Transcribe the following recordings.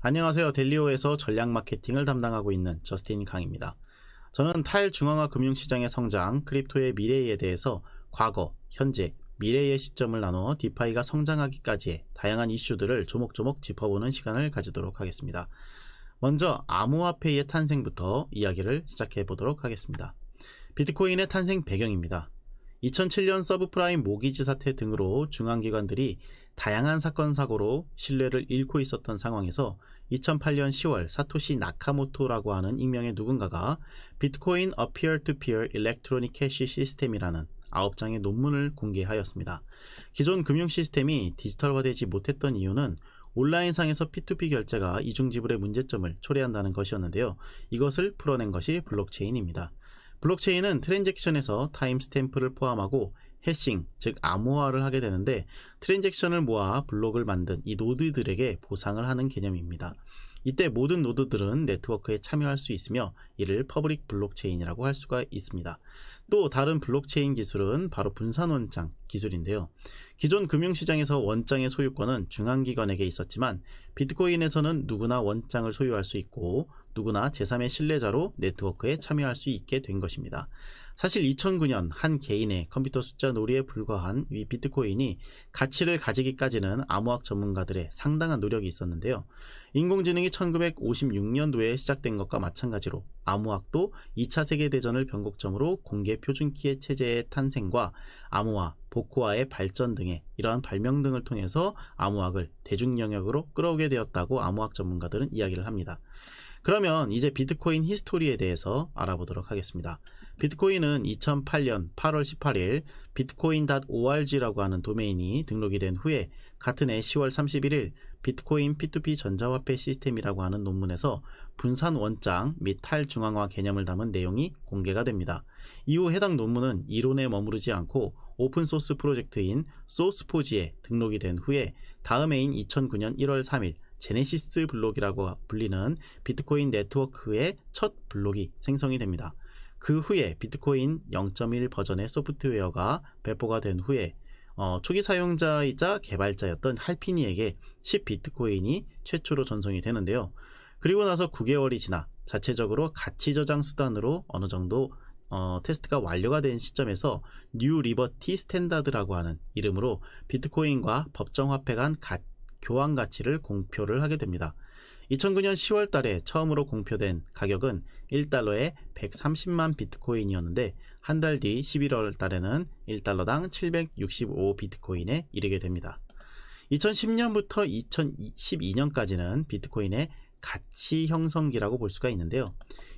안녕하세요. 델리오에서 전략 마케팅을 담당하고 있는 저스틴 강입니다. 저는 탈중앙화 금융시장의 성장, 크립토의 미래에 대해서 과거, 현재, 미래의 시점을 나눠 디파이가 성장하기까지의 다양한 이슈들을 조목조목 짚어보는 시간을 가지도록 하겠습니다. 먼저 암호화폐의 탄생부터 이야기를 시작해 보도록 하겠습니다. 비트코인의 탄생 배경입니다. 2007년 서브프라임 모기지 사태 등으로 중앙기관들이 다양한 사건 사고로 신뢰를 잃고 있었던 상황에서 2008년 10월 사토시 나카모토라고 하는 익명의 누군가가 비트코인 A Peer-to-Peer Electronic Cash System이라는 9장의 논문을 공개하였습니다. 기존 금융 시스템이 디지털화되지 못했던 이유는 온라인상에서 P2P 결제가 이중지불의 문제점을 초래한다는 것이었는데요. 이것을 풀어낸 것이 블록체인입니다. 블록체인은 트랜잭션에서 타임스탬프를 포함하고 해싱, 즉 암호화를 하게 되는데 트랜잭션을 모아 블록을 만든 이 노드들에게 보상을 하는 개념입니다. 이때 모든 노드들은 네트워크에 참여할 수 있으며 이를 퍼블릭 블록체인이라고 할 수가 있습니다. 또 다른 블록체인 기술은 바로 분산원장 기술인데요. 기존 금융시장에서 원장의 소유권은 중앙기관에게 있었지만 비트코인에서는 누구나 원장을 소유할 수 있고 누구나 제3의 신뢰자로 네트워크에 참여할 수 있게 된 것입니다. 사실 2009년 한 개인의 컴퓨터 숫자 놀이에 불과한 이 비트코인이 가치를 가지기까지는 암호학 전문가들의 상당한 노력이 있었는데요. 인공지능이 1956년도에 시작된 것과 마찬가지로 암호학도 2차 세계대전을 변곡점으로 공개 표준키 체제의 탄생과 암호화, 복호화의 발전 등의 이러한 발명 등을 통해서 암호학을 대중 영역으로 끌어오게 되었다고 암호학 전문가들은 이야기를 합니다. 그러면 이제 비트코인 히스토리에 대해서 알아보도록 하겠습니다. 비트코인은 2008년 8월 18일 bitcoin.org라고 하는 도메인이 등록이 된 후에 같은 해 10월 31일 비트코인 P2P 전자화폐 시스템이라고 하는 논문에서 분산 원장 및 탈중앙화 개념을 담은 내용이 공개가 됩니다. 이후 해당 논문은 이론에 머무르지 않고 오픈소스 프로젝트인 소스포지에 등록이 된 후에 다음 해인 2009년 1월 3일 제네시스 블록이라고 불리는 비트코인 네트워크의 첫 블록이 생성이 됩니다. 그 후에 비트코인 0.1 버전의 소프트웨어가 배포가 된 후에 초기 사용자이자 개발자였던 할피니에게 10비트코인이 최초로 전송이 되는데요. 그리고 나서 9개월이 지나 자체적으로 가치 저장 수단으로 어느 정도 테스트가 완료가 된 시점에서 뉴 리버티 스탠다드라고 하는 이름으로 비트코인과 법정화폐 간 교환 가치를 공표를 하게 됩니다. 2009년 10월 달에 처음으로 공표된 가격은 1달러에 130만 비트코인이었는데 한 달 뒤 11월 달에는 1달러당 765 비트코인에 이르게 됩니다. 2010년부터 2012년까지는 비트코인의 가치 형성기라고 볼 수가 있는데요.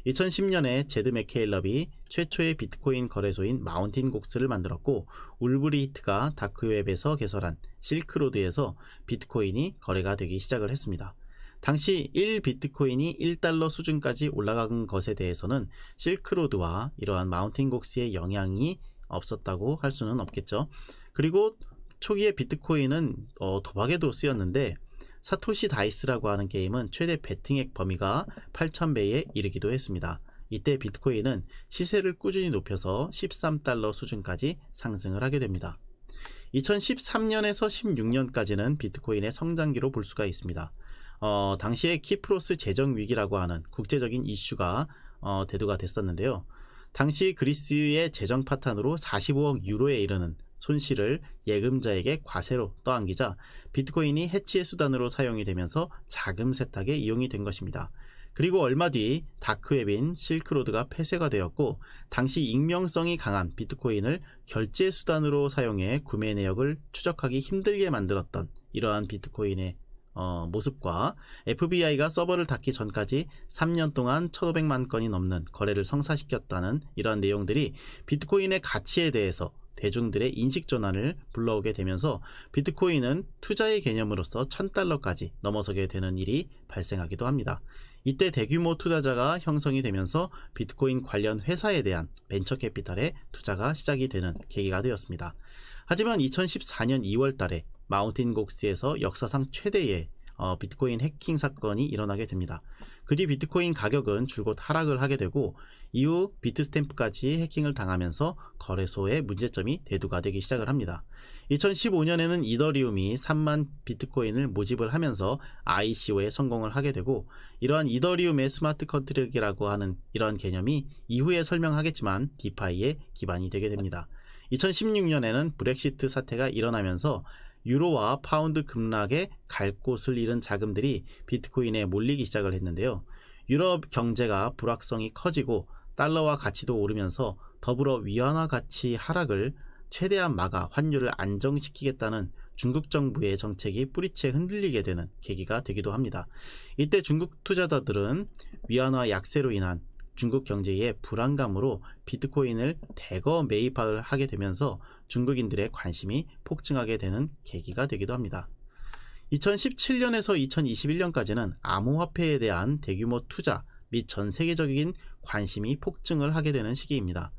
2010년에 제드 맥케일럽이 최초의 비트코인 거래소인 마운틴 곡스를 만들었고 울브리히트가 다크웹에서 개설한 실크로드에서 비트코인이 거래가 되기 시작을 했습니다. 당시 1비트코인이 1달러 수준까지 올라간 것에 대해서는 실크로드와 이러한 마운틴 곡스의 영향이 없었다고 할 수는 없겠죠. 그리고 초기에 비트코인은 도박에도 쓰였는데 사토시 다이스라고 하는 게임은 최대 베팅액 범위가 8,000배에 이르기도 했습니다. 이때 비트코인은 시세를 꾸준히 높여서 13달러 수준까지 상승을 하게 됩니다. 2013년에서 16년까지는 비트코인의 성장기로 볼 수가 있습니다. 당시에 키프로스 재정 위기라고 하는 국제적인 이슈가 대두가 됐었는데요. 당시 그리스의 재정 파탄으로 45억 유로에 이르는 손실을 예금자에게 과세로 떠안기자 비트코인이 해치의 수단으로 사용이 되면서 자금 세탁에 이용이 된 것입니다. 그리고 얼마 뒤 다크웹인 실크로드가 폐쇄가 되었고 당시 익명성이 강한 비트코인을 결제 수단으로 사용해 구매 내역을 추적하기 힘들게 만들었던 이러한 비트코인의 모습과 FBI가 서버를 닫기 전까지 3년 동안 1,500만 건이 넘는 거래를 성사시켰다는 이러한 내용들이 비트코인의 가치에 대해서 대중들의 인식 전환을 불러오게 되면서 비트코인은 투자의 개념으로서 1,000달러까지 넘어서게 되는 일이 발생하기도 합니다. 이때 대규모 투자자가 형성이 되면서 비트코인 관련 회사에 대한 벤처 캐피탈의 투자가 시작이 되는 계기가 되었습니다. 하지만 2014년 2월 달에 마운틴 곡스에서 역사상 최대의 비트코인 해킹 사건이 일어나게 됩니다. 그 뒤 비트코인 가격은 줄곧 하락을 하게 되고 이후 비트스탬프까지 해킹을 당하면서 거래소의 문제점이 대두가 되기 시작을 합니다. 2015년에는 이더리움이 3만 비트코인을 모집을 하면서 ICO에 성공을 하게 되고, 이러한 이더리움의 스마트 컨트랙이라고 하는 이러한 개념이 이후에 설명하겠지만 디파이의 기반이 되게 됩니다. 2016년에는 브렉시트 사태가 일어나면서 유로와 파운드 급락에 갈 곳을 잃은 자금들이 비트코인에 몰리기 시작을 했는데요. 유럽 경제가 불확성이 커지고 달러와 가치도 오르면서 더불어 위안화 가치 하락을 최대한 막아 환율을 안정시키겠다는 중국 정부의 정책이 뿌리채 흔들리게 되는 계기가 되기도 합니다. 이때 중국 투자자들은 위안화 약세로 인한 중국 경제의 불안감으로 비트코인을 대거 매입을 하게 되면서 중국인들의 관심이 폭증하게 되는 계기가 되기도 합니다. 2017년에서 2021년까지는 암호화폐에 대한 대규모 투자 및 전 세계적인 관심이 폭증을 하게 되는 시기입니다.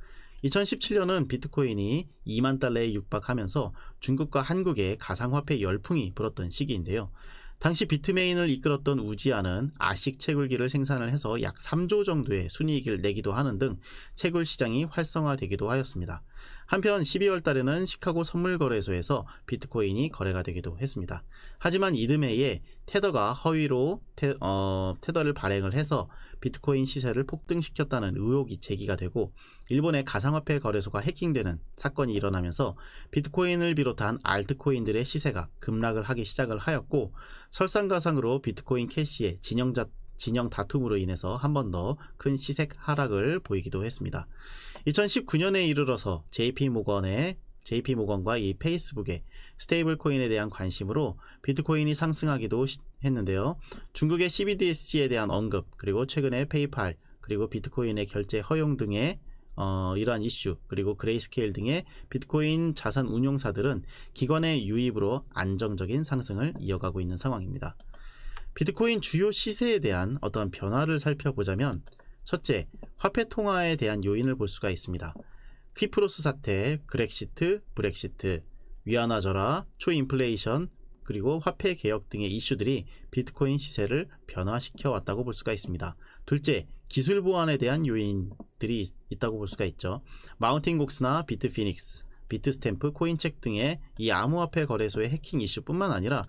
2017년은 비트코인이 2만 달러에 육박하면서 중국과 한국의 가상화폐 열풍이 불었던 시기인데요. 당시 비트메인을 이끌었던 우지아는 아식 채굴기를 생산을 해서 약 3조 정도의 순이익을 내기도 하는 등 채굴 시장이 활성화되기도 하였습니다. 한편 12월 달에는 시카고 선물거래소에서 비트코인이 거래가 되기도 했습니다. 하지만 이듬해에 테더가 허위로 테더를 발행을 해서 비트코인 시세를 폭등시켰다는 의혹이 제기가 되고, 일본의 가상화폐 거래소가 해킹되는 사건이 일어나면서 비트코인을 비롯한 알트코인들의 시세가 급락을 하기 시작을 하였고, 설상가상으로 비트코인 캐시의 진영 다툼으로 인해서 한 번 더 큰 시세 하락을 보이기도 했습니다. 2019년에 이르러서 JP모건과 이 페이스북의 스테이블 코인에 대한 관심으로 비트코인이 상승하기도 했는데요. 중국의 CBDC에 대한 언급, 그리고 최근에 페이팔, 그리고 비트코인의 결제 허용 등의 이러한 이슈, 그리고 그레이스케일 등의 비트코인 자산 운용사들은 기관의 유입으로 안정적인 상승을 이어가고 있는 상황입니다. 비트코인 주요 시세에 대한 어떤 변화를 살펴보자면, 첫째, 화폐 통화에 대한 요인을 볼 수가 있습니다. 퀴프로스 사태, 브렉시트, 위안화 절하, 초인플레이션, 그리고 화폐 개혁 등의 이슈들이 비트코인 시세를 변화시켜 왔다고 볼 수가 있습니다. 둘째, 기술 보안에 대한 요인들이 있다고 볼 수가 있죠. 마운틴 곡스나 비트피닉스, 비트스탬프, 코인책 등의 이 암호화폐 거래소의 해킹 이슈뿐만 아니라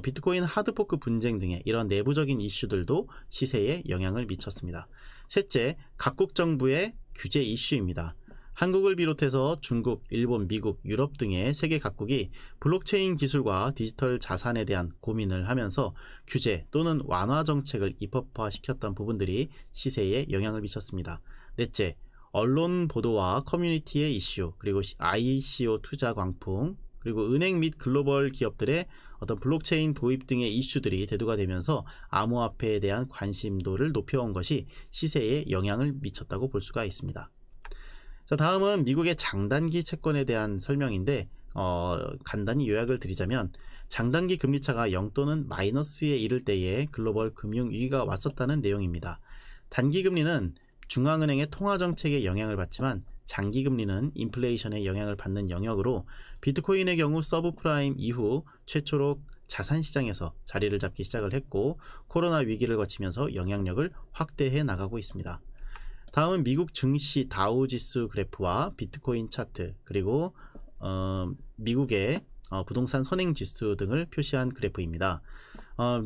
비트코인 하드포크 분쟁 등의 이런 내부적인 이슈들도 시세에 영향을 미쳤습니다. 셋째, 각국 정부의 규제 이슈입니다. 한국을 비롯해서 중국, 일본, 미국, 유럽 등의 세계 각국이 블록체인 기술과 디지털 자산에 대한 고민을 하면서 규제 또는 완화 정책을 입법화시켰던 부분들이 시세에 영향을 미쳤습니다. 넷째, 언론 보도와 커뮤니티의 이슈, 그리고 ICO 투자 광풍, 그리고 은행 및 글로벌 기업들의 어떤 블록체인 도입 등의 이슈들이 대두가 되면서 암호화폐에 대한 관심도를 높여온 것이 시세에 영향을 미쳤다고 볼 수가 있습니다. 자, 다음은 미국의 장단기 채권에 대한 설명인데, 간단히 요약을 드리자면 장단기 금리차가 0 또는 마이너스에 이를 때에 글로벌 금융위기가 왔었다는 내용입니다. 단기금리는 중앙은행의 통화정책에 영향을 받지만 장기금리는 인플레이션의 영향을 받는 영역으로, 비트코인의 경우 서브프라임 이후 최초로 자산시장에서 자리를 잡기 시작을 했고, 코로나 위기를 거치면서 영향력을 확대해 나가고 있습니다. 다음은 미국 증시 다우지수 그래프와 비트코인 차트, 그리고 미국의 부동산 선행지수 등을 표시한 그래프입니다.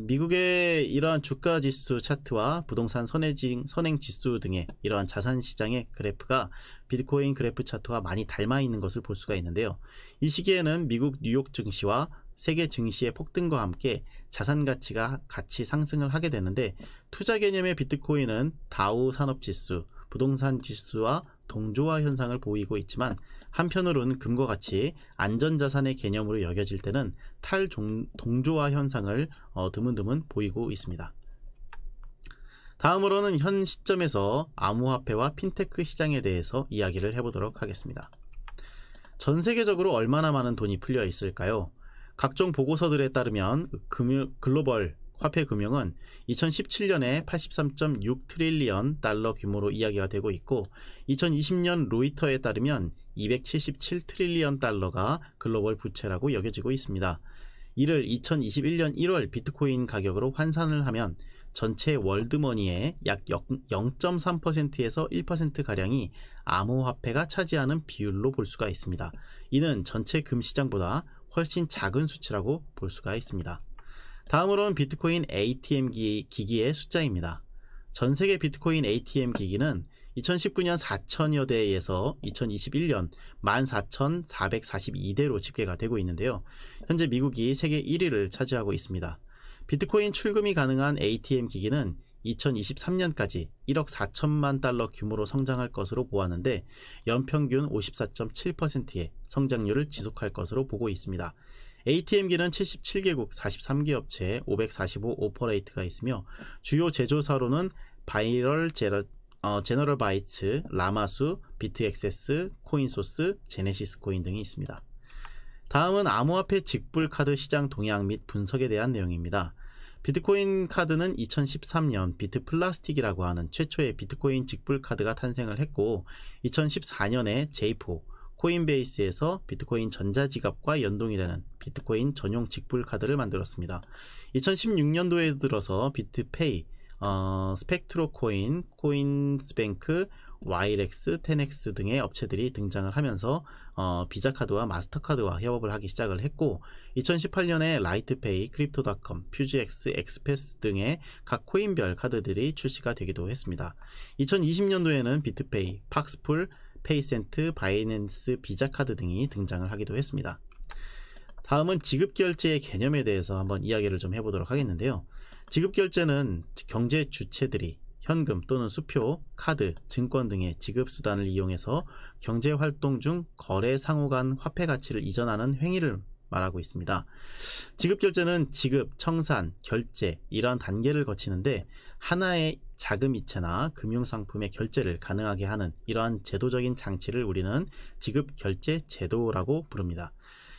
미국의 이러한 주가지수 차트와 부동산 선행지수 등의 이러한 자산시장의 그래프가 비트코인 그래프 차트와 많이 닮아 있는 것을 볼 수가 있는데요. 이 시기에는 미국 뉴욕 증시와 세계 증시의 폭등과 함께 자산 가치가 같이 상승을 하게 되는데, 투자 개념의 비트코인은 다우 산업지수, 부동산 지수와 동조화 현상을 보이고 있지만, 한편으로는 금과 같이 안전자산의 개념으로 여겨질 때는 탈동조화 현상을 드문드문 보이고 있습니다. 다음으로는 현 시점에서 암호화폐와 핀테크 시장에 대해서 이야기를 해보도록 하겠습니다. 전 세계적으로 얼마나 많은 돈이 풀려 있을까요? 각종 보고서들에 따르면 글로벌 화폐 금융은 2017년에 83.6 트릴리언 달러 규모로 이야기가 되고 있고, 2020년 로이터에 따르면 277 트릴리언 달러가 글로벌 부채라고 여겨지고 있습니다. 이를 2021년 1월 비트코인 가격으로 환산을 하면 전체 월드머니의 약 0.3%에서 1%가량이 암호화폐가 차지하는 비율로 볼 수가 있습니다. 이는 전체 금시장보다 훨씬 작은 수치라고 볼 수가 있습니다. 다음으로는 비트코인 ATM 기기의 숫자입니다. 전세계 비트코인 ATM 기기는 2019년 4천여 대에서 2021년 14,442대로 집계가 되고 있는데요. 현재 미국이 세계 1위를 차지하고 있습니다. 비트코인 출금이 가능한 ATM 기기는 2023년까지 1억 4천만 달러 규모로 성장할 것으로 보았는데 연평균 54.7%의 성장률을 지속할 것으로 보고 있습니다. ATM기는 77개국 43개 업체 545 오퍼레이트가 있으며 주요 제조사로는 제너럴 바이츠, 라마수, 비트엑세스, 코인소스, 제네시스 코인 등이 있습니다. 다음은 암호화폐 직불카드 시장 동향 및 분석에 대한 내용입니다. 비트코인 카드는 2013년 비트플라스틱이라고 하는 최초의 비트코인 직불카드가 탄생을 했고 2014년에 제이포, 코인베이스에서 비트코인 전자지갑과 연동이 되는 비트코인 전용 직불카드를 만들었습니다. 2016년도에 들어서 비트페이, 스펙트로코인, 코인스뱅크, 와이렉스, 텐엑스 등의 업체들이 등장을 하면서 비자카드와 마스터카드와 협업을 하기 시작을 했고 2018년에 라이트페이, 크립토닷컴, 퓨즈엑스, 엑스패스 등의 각 코인별 카드들이 출시가 되기도 했습니다. 2020년도에는 비트페이, 팍스풀, 페이센트, 바이낸스, 비자카드 등이 등장을 하기도 했습니다. 다음은 지급결제의 개념에 대해서 한번 이야기를 좀 해보도록 하겠는데요. 지급결제는 경제 주체들이 현금 또는 수표, 카드, 증권 등의 지급수단을 이용해서 경제활동 중 거래 상호 간 화폐 가치를 이전하는 행위를 말하고 있습니다. 지급결제는 지급, 청산, 결제 이러한 단계를 거치는데 하나의 자금이체나 금융상품의 결제를 가능하게 하는 이러한 제도적인 장치를 우리는 지급결제 제도라고 부릅니다.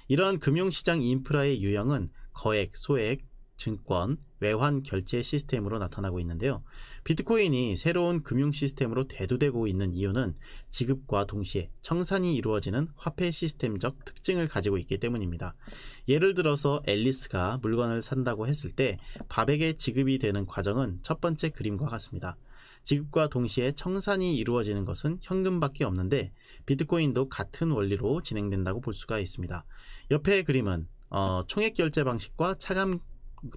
이러한 금융시장 인프라의 유형은 거액, 소액, 증권, 외환 결제 시스템으로 나타나고 있는데요. 비트코인이 새로운 금융 시스템으로 대두되고 있는 이유는 지급과 동시에 청산이 이루어지는 화폐 시스템적 특징을 가지고 있기 때문입니다. 예를 들어서 앨리스가 물건을 산다고 했을 때 밥에게 지급이 되는 과정은 첫 번째 그림과 같습니다. 지급과 동시에 청산이 이루어지는 것은 현금밖에 없는데 비트코인도 같은 원리로 진행된다고 볼 수가 있습니다. 옆의 그림은 총액 결제 방식과 차감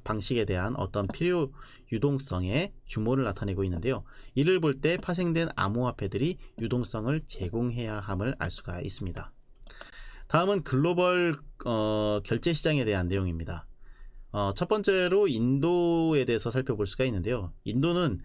방식에 대한 어떤 필요 유동성의 규모를 나타내고 있는데요. 이를 볼 때 파생된 암호화폐들이 유동성을 제공해야 함을 알 수가 있습니다. 다음은 글로벌 결제 시장에 대한 내용입니다. 첫 번째로 인도에 대해서 살펴볼 수가 있는데요. 인도는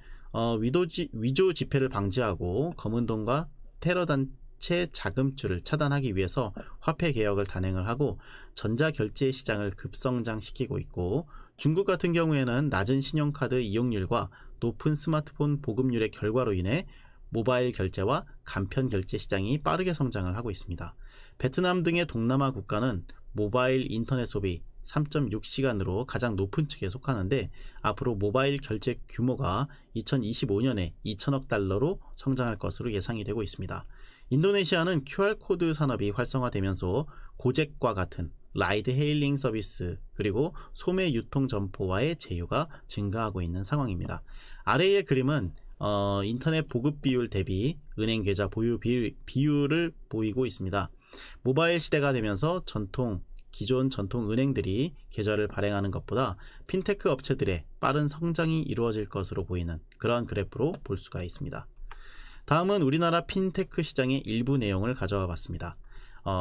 위조 지폐를 방지하고 검은돈과 테러단체 자금줄을 차단하기 위해서 화폐 개혁을 단행을 하고 전자결제 시장을 급성장시키고 있고 중국 같은 경우에는 낮은 신용카드 이용률과 높은 스마트폰 보급률의 결과로 인해 모바일 결제와 간편 결제 시장이 빠르게 성장을 하고 있습니다. 베트남 등의 동남아 국가는 모바일 인터넷 소비 3.6시간으로 가장 높은 측에 속하는데 앞으로 모바일 결제 규모가 2025년에 2천억 달러로 성장할 것으로 예상이 되고 있습니다. 인도네시아는 QR코드 산업이 활성화되면서 고잭과 같은 라이드 헤일링 서비스 그리고 소매 유통 점포와의 제휴가 증가하고 있는 상황입니다. 아래의 그림은 인터넷 보급 비율 대비 은행 계좌 보유 비율을 보이고 있습니다. 모바일 시대가 되면서 기존 전통 은행들이 계좌를 발행하는 것보다 핀테크 업체들의 빠른 성장이 이루어질 것으로 보이는 그러한 그래프로 볼 수가 있습니다. 다음은 우리나라 핀테크 시장의 일부 내용을 가져와 봤습니다.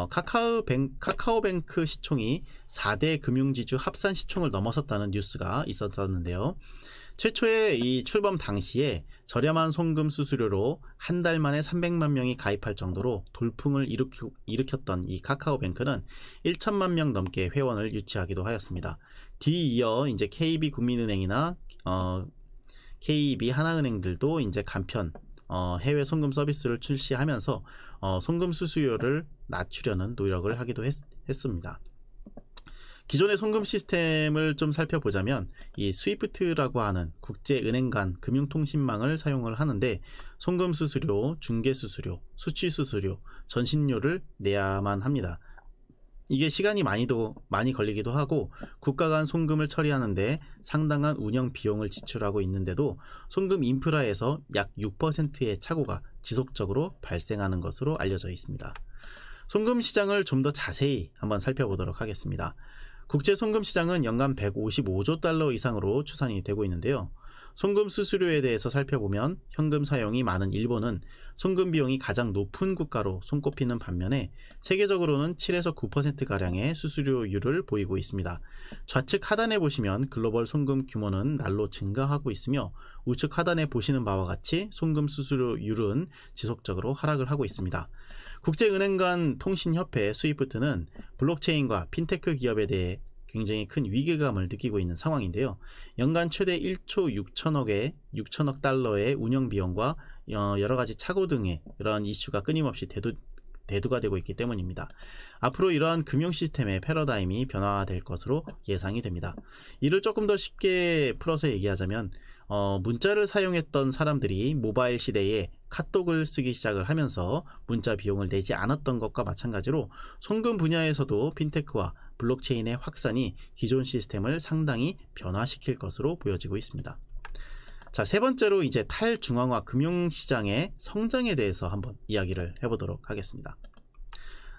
카카오뱅크 시총이 4대 금융지주 합산 시총을 넘어섰다는 뉴스가 있었는데요. 최초의 이 출범 당시에 저렴한 송금 수수료로 한 달 만에 300만 명이 가입할 정도로 돌풍을 일으켰던 이 카카오뱅크는 1천만 명 넘게 회원을 유치하기도 하였습니다. 뒤이어 이제 KB국민은행이나 KB 하나은행들도 이제 간편 해외 송금 서비스를 출시하면서 송금 수수료를 낮추려는 노력을 하기도 했습니다. 기존의 송금 시스템을 좀 살펴보자면 이 스위프트라고 하는 국제은행 간 금융통신망을 사용을 하는데 송금 수수료, 중개 수수료, 수취 수수료, 전신료를 내야만 합니다. 이게 시간이 많이 걸리기도 하고 국가 간 송금을 처리하는데 상당한 운영 비용을 지출하고 있는데도 송금 인프라에서 약 6%의 착오가 지속적으로 발생하는 것으로 알려져 있습니다. 송금 시장을 좀 더 자세히 한번 살펴보도록 하겠습니다. 국제 송금 시장은 연간 155조 달러 이상으로 추산이 되고 있는데요. 송금 수수료에 대해서 살펴보면 현금 사용이 많은 일본은 송금 비용이 가장 높은 국가로 손꼽히는 반면에 세계적으로는 7에서 9%가량의 수수료율을 보이고 있습니다. 좌측 하단에 보시면 글로벌 송금 규모는 날로 증가하고 있으며 우측 하단에 보시는 바와 같이 송금 수수료율은 지속적으로 하락을 하고 있습니다. 국제은행 간 통신협회 스위프트는 블록체인과 핀테크 기업에 대해 굉장히 큰 위기감을 느끼고 있는 상황인데요. 연간 최대 1조 6천억 달러의 운영 비용과 여러 가지 착오 등의 이러한 이슈가 끊임없이 대두가 되고 있기 때문입니다. 앞으로 이러한 금융 시스템의 패러다임이 변화될 것으로 예상이 됩니다. 이를 조금 더 쉽게 풀어서 얘기하자면 문자를 사용했던 사람들이 모바일 시대에 카톡을 쓰기 시작을 하면서 문자 비용을 내지 않았던 것과 마찬가지로 송금 분야에서도 핀테크와 블록체인의 확산이 기존 시스템을 상당히 변화시킬 것으로 보여지고 있습니다. 자, 세 번째로 이제 탈중앙화 금융시장의 성장에 대해서 한번 이야기를 해보도록 하겠습니다.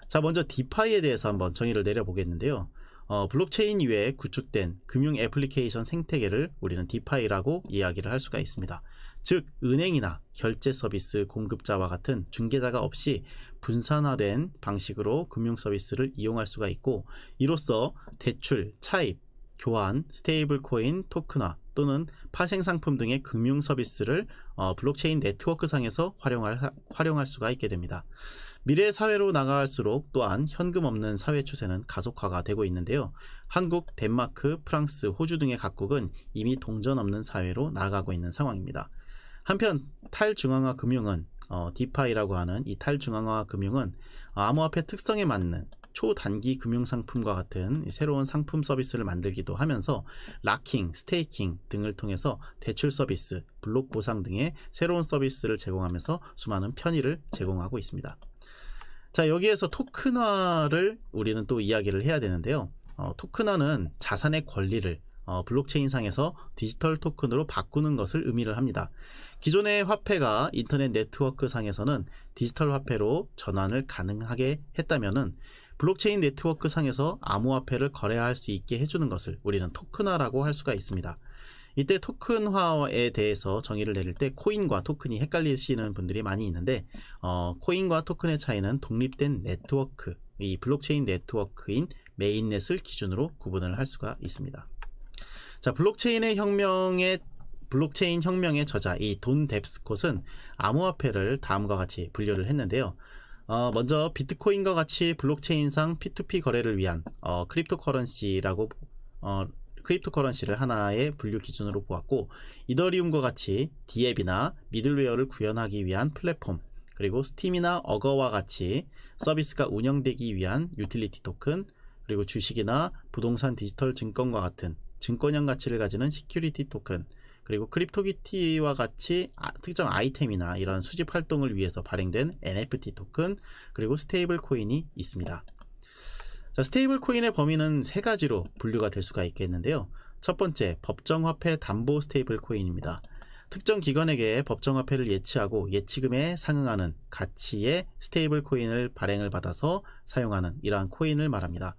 자, 먼저 디파이에 대해서 한번 정의를 내려보겠는데요. 블록체인 이외에 구축된 금융 애플리케이션 생태계를 우리는 디파이라고 이야기를 할 수가 있습니다. 즉 은행이나 결제 서비스 공급자와 같은 중개자가 없이 분산화된 방식으로 금융 서비스를 이용할 수가 있고, 이로써 대출, 차입, 교환, 스테이블 코인, 토큰화 또는 파생 상품 등의 금융 서비스를 블록체인 네트워크 상에서 활용할 수가 있게 됩니다. 미래 사회로 나아갈수록 또한 현금 없는 사회 추세는 가속화가 되고 있는데요. 한국, 덴마크, 프랑스, 호주 등의 각국은 이미 동전 없는 사회로 나아가고 있는 상황입니다. 한편 탈중앙화 금융은 디파이라고 하는 이 탈중앙화 금융은 암호화폐 특성에 맞는 초단기 금융상품과 같은 새로운 상품 서비스를 만들기도 하면서 락킹, 스테이킹 등을 통해서 대출 서비스, 블록 보상 등의 새로운 서비스를 제공하면서 수많은 편의를 제공하고 있습니다. 자, 여기에서 토큰화를 우리는 또 이야기를 해야 되는데요. 토큰화는 자산의 권리를 블록체인 상에서 디지털 토큰으로 바꾸는 것을 의미를 합니다. 기존의 화폐가 인터넷 네트워크 상에서는 디지털 화폐로 전환을 가능하게 했다면은 블록체인 네트워크 상에서 암호화폐를 거래할 수 있게 해주는 것을 우리는 토큰화라고 할 수가 있습니다. 이때 토큰화에 대해서 정의를 내릴 때 코인과 토큰이 헷갈리시는 분들이 많이 있는데 코인과 토큰의 차이는 독립된 네트워크, 이 블록체인 네트워크인 메인넷을 기준으로 구분을 할 수가 있습니다. 자, 블록체인 혁명의 저자 이 돈 뎁스콧은 암호화폐를 다음과 같이 분류를 했는데요. 먼저 비트코인과 같이 블록체인상 P2P 거래를 위한 크립토커런시를 하나의 분류 기준으로 보았고, 이더리움과 같이 디앱이나 미들웨어를 구현하기 위한 플랫폼, 그리고 스팀이나 어거와 같이 서비스가 운영되기 위한 유틸리티 토큰, 그리고 주식이나 부동산 디지털 증권과 같은 증권형 가치를 가지는 시큐리티 토큰, 그리고 크립토키티와 같이 특정 아이템이나 이런 수집 활동을 위해서 발행된 NFT 토큰, 그리고 스테이블 코인이 있습니다. 자, 스테이블 코인의 범위는 세 가지로 분류가 될 수가 있겠는데요. 첫 번째, 법정화폐 담보 스테이블 코인입니다. 특정 기관에게 법정화폐를 예치하고 예치금에 상응하는 가치의 스테이블 코인을 발행을 받아서 사용하는 이러한 코인을 말합니다.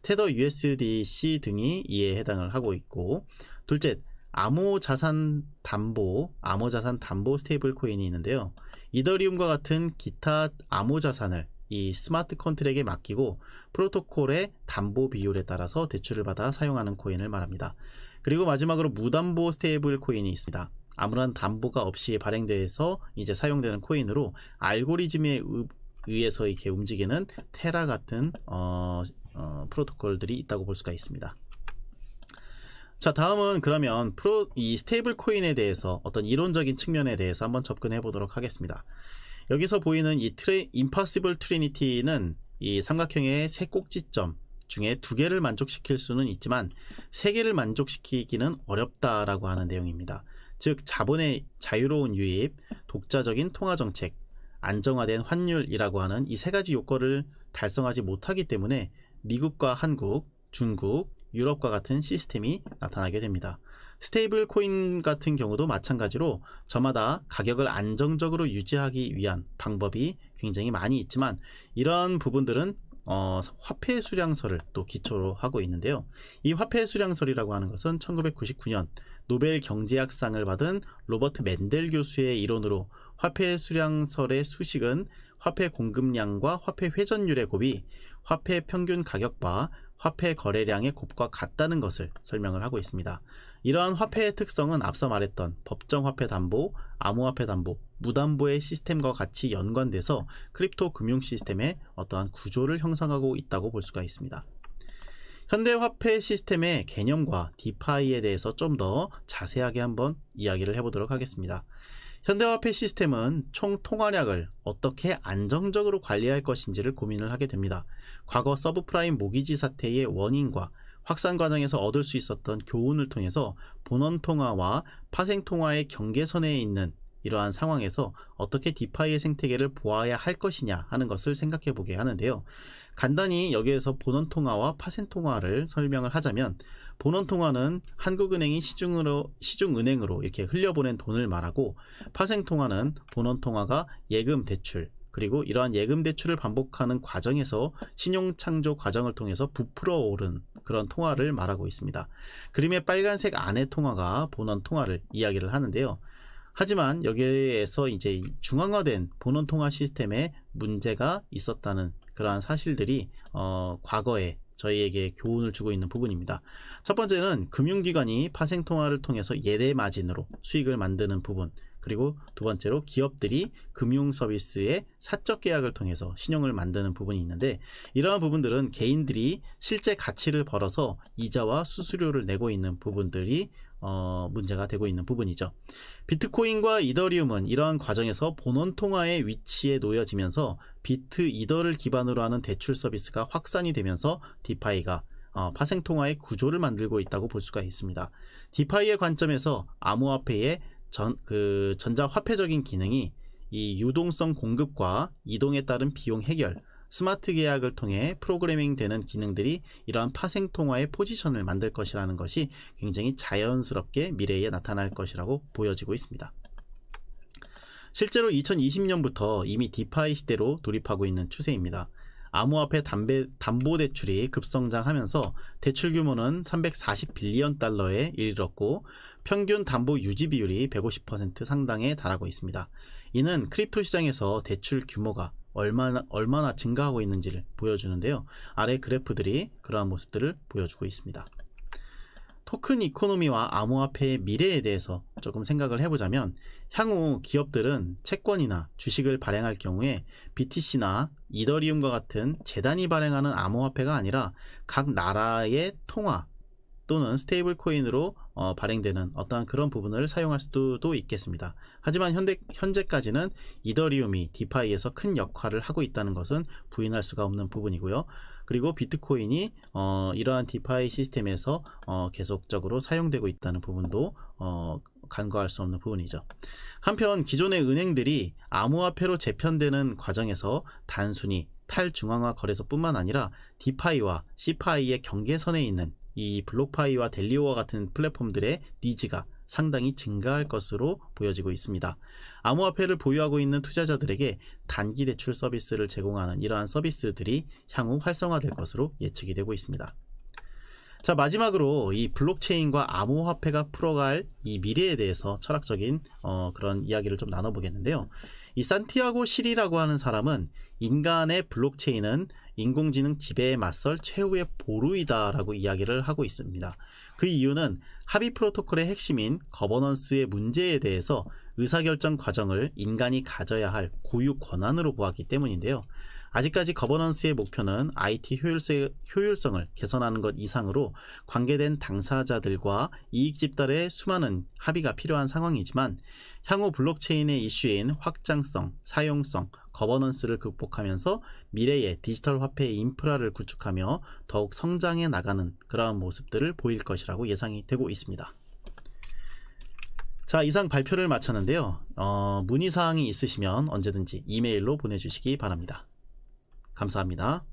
테더 USDC 등이 이에 해당을 하고 있고, 둘째, 암호자산 담보 스테이블 코인이 있는데요. 이더리움과 같은 기타 암호자산을 이 스마트 컨트랙에 맡기고 프로토콜의 담보 비율에 따라서 대출을 받아 사용하는 코인을 말합니다. 그리고 마지막으로 무담보 스테이블 코인이 있습니다. 아무런 담보가 없이 발행돼서 이제 사용되는 코인으로 알고리즘에 의해서 이렇게 움직이는 테라 같은 프로토콜들이 있다고 볼 수가 있습니다. 자, 다음은 그러면 이 스테이블 코인에 대해서 어떤 이론적인 측면에 대해서 한번 접근해 보도록 하겠습니다. 여기서 보이는 이 임파시블 트리니티는 이 삼각형의 세 꼭지점 중에 두 개를 만족시킬 수는 있지만 세 개를 만족시키기는 어렵다라고 하는 내용입니다. 즉, 자본의 자유로운 유입, 독자적인 통화 정책, 안정화된 환율이라고 하는 이 세 가지 요건을 달성하지 못하기 때문에 미국과 한국, 중국, 유럽과 같은 시스템이 나타나게 됩니다. 스테이블 코인 같은 경우도 마찬가지로 저마다 가격을 안정적으로 유지하기 위한 방법이 굉장히 많이 있지만, 이런 부분들은 화폐 수량설을 또 기초로 하고 있는데요. 이 화폐 수량설이라고 하는 것은 1999년 노벨 경제학상을 받은 로버트 맨델 교수의 이론으로, 화폐 수량설의 수식은 화폐 공급량과 화폐 회전율의 곱이 화폐 평균 가격과 화폐 거래량의 곱과 같다는 것을 설명을 하고 있습니다. 이러한 화폐의 특성은 앞서 말했던 법정 화폐 담보, 암호화폐 담보, 무담보의 시스템과 같이 연관돼서 크립토 금융 시스템의 어떠한 구조를 형성하고 있다고 볼 수가 있습니다. 현대 화폐 시스템의 개념과 디파이에 대해서 좀 더 자세하게 한번 이야기를 해보도록 하겠습니다. 현대 화폐 시스템은 총 통화량을 어떻게 안정적으로 관리할 것인지를 고민을 하게 됩니다. 과거 서브프라임 모기지 사태의 원인과 확산 과정에서 얻을 수 있었던 교훈을 통해서 본원 통화와 파생 통화의 경계선에 있는 이러한 상황에서 어떻게 디파이의 생태계를 보아야 할 것이냐 하는 것을 생각해 보게 하는데요. 간단히 여기에서 본원 통화와 파생 통화를 설명을 하자면, 본원 통화는 한국은행이 시중은행으로 이렇게 흘려보낸 돈을 말하고, 파생 통화는 본원 통화가 예금 대출, 그리고 이러한 예금 대출을 반복하는 과정에서 신용 창조 과정을 통해서 부풀어 오른 그런 통화를 말하고 있습니다. 그림의 빨간색 안의 통화가 본원 통화를 이야기를 하는데요. 하지만 여기에서 이제 중앙화된 본원 통화 시스템에 문제가 있었다는 그러한 사실들이 과거에 저희에게 교훈을 주고 있는 부분입니다. 첫 번째는 금융기관이 파생 통화를 통해서 예대 마진으로 수익을 만드는 부분, 그리고 두 번째로 기업들이 금융 서비스의 사적 계약을 통해서 신용을 만드는 부분이 있는데, 이러한 부분들은 개인들이 실제 가치를 벌어서 이자와 수수료를 내고 있는 부분들이 문제가 되고 있는 부분이죠. 비트코인과 이더리움은 이러한 과정에서 본원 통화의 위치에 놓여지면서 비트 이더를 기반으로 하는 대출 서비스가 확산이 되면서 디파이가 파생 통화의 구조를 만들고 있다고 볼 수가 있습니다. 디파이의 관점에서 암호화폐의 전자화폐적인 기능이 이 유동성 공급과 이동에 따른 비용 해결, 스마트 계약을 통해 프로그래밍 되는 기능들이 이러한 파생 통화의 포지션을 만들 것이라는 것이 굉장히 자연스럽게 미래에 나타날 것이라고 보여지고 있습니다. 실제로 2020년부터 이미 디파이 시대로 돌입하고 있는 추세입니다. 암호화폐 담보대출이 급성장하면서 대출 규모는 340빌리언 달러에 이르렀고, 평균 담보 유지 비율이 150% 상당에 달하고 있습니다. 이는 크립토 시장에서 대출 규모가 얼마나 증가하고 있는지를 보여주는데요. 아래 그래프들이 그러한 모습들을 보여주고 있습니다. 토큰 이코노미와 암호화폐의 미래에 대해서 조금 생각을 해보자면, 향후 기업들은 채권이나 주식을 발행할 경우에 BTC나 이더리움과 같은 재단이 발행하는 암호화폐가 아니라 각 나라의 통화 또는 스테이블 코인으로 발행되는 어떠한 그런 부분을 사용할 수도 있겠습니다. 하지만 현재까지는 이더리움이 디파이에서 큰 역할을 하고 있다는 것은 부인할 수가 없는 부분이고요. 그리고 비트코인이 이러한 디파이 시스템에서 계속적으로 사용되고 있다는 부분도 간과할 수 없는 부분이죠. 한편 기존의 은행들이 암호화폐로 재편되는 과정에서 단순히 탈중앙화 거래소뿐만 아니라 디파이와 시파이의 경계선에 있는 이 블록파이와 델리오와 같은 플랫폼들의 니즈가 상당히 증가할 것으로 보여지고 있습니다. 암호화폐를 보유하고 있는 투자자들에게 단기 대출 서비스를 제공하는 이러한 서비스들이 향후 활성화될 것으로 예측이 되고 있습니다. 자, 마지막으로 이 블록체인과 암호화폐가 풀어갈 이 미래에 대해서 철학적인 그런 이야기를 좀 나눠보겠는데요. 이 산티아고 실이라고 하는 사람은 인간의 블록체인은 인공지능 지배에 맞설 최후의 보루이다 라고 이야기를 하고 있습니다. 그 이유는 합의 프로토콜의 핵심인 거버넌스의 문제에 대해서 의사결정 과정을 인간이 가져야 할 고유 권한으로 보았기 때문인데요. 아직까지 거버넌스의 목표는 IT 효율성을 개선하는 것 이상으로 관계된 당사자들과 이익 집단의 수많은 합의가 필요한 상황이지만, 향후 블록체인의 이슈인 확장성, 사용성, 거버넌스를 극복하면서 미래의 디지털 화폐의 인프라를 구축하며 더욱 성장해 나가는 그러한 모습들을 보일 것이라고 예상이 되고 있습니다. 자, 이상 발표를 마쳤는데요. 문의사항이 있으시면 언제든지 이메일로 보내주시기 바랍니다. 감사합니다.